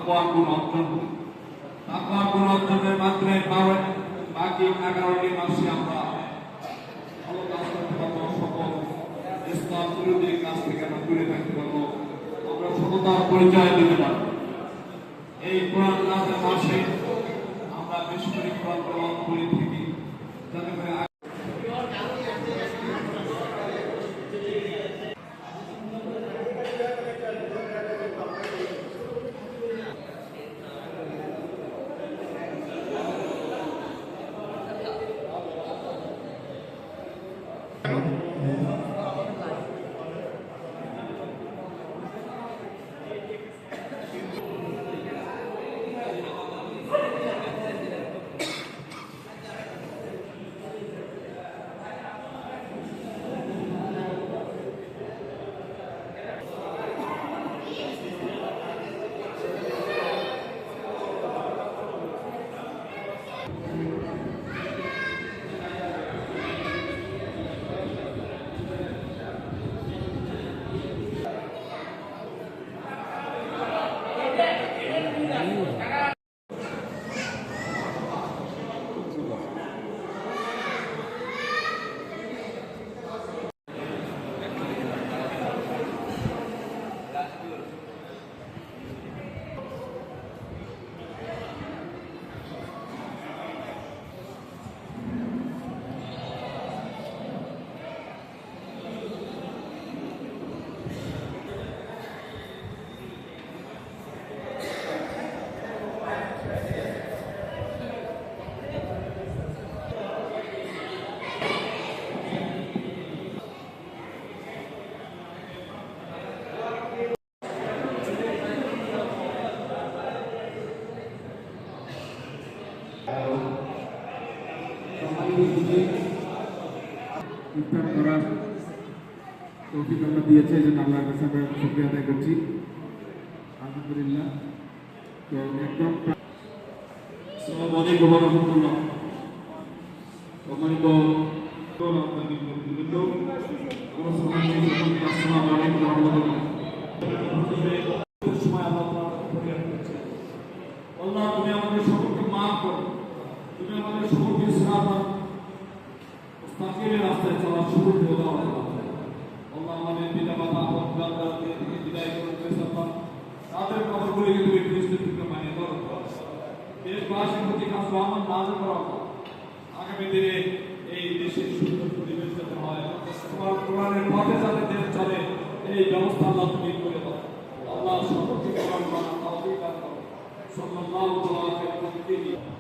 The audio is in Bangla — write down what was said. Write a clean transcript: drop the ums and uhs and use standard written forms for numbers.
তাকওয়ার গুণ অর্জন করি। তাকওয়ার গুণ অর্জনের মাধ্যমে বাকি 11টি মাসে আমরা ভালো কাজ করতে পারবো, সকল ইসলাম বিরোধী কাজ থেকে আমরা দূরে থাকতে পারবো, আমরা সততার পরিচয় দিতে পারবো। এই কোরআন নাযিলের মাসে আমরা বেশি করে কোরআন তেলাওয়াত করে থাকি, যাতে করে ইফতার করার তৌফিক আল্লাহ দিয়েছে, এই জন্য আল্লাহর কাছে আমরা শুকরিয়া আদায় করছি। আলহামদুলিল্লাহ। তো একদম সম্মানিত আল্লাহ, তুমি আমাদের সকলকে মাফ করো, তুমি আমাদের সকলকে মুস্তাকিমের রাস্তায় চলার সুযোগ দাও। আল্লাহ, আমাদের পিতা মাতা থেকে বিদায় করুন, তাদের কবরগুলিকে তুমি ফেরেশতার টুকরো বানিয়ে দাও। দেশবাসীর প্রতি কাজ রহমত নাযিল করো। আগামী দিনে এই দেশের সুন্দর পরিবেশ যাতে হয়, তোমার কোরআনের পথে যাতে দেশ চলে, এই ব্যবস্থা আল্লাহ তুমি করে দাও। আল্লাহ সকলকে কোরআন মানার তৌফিক দান করো। সাল্লাল্লাহু আলাইহি ওয়া সাল্লাম।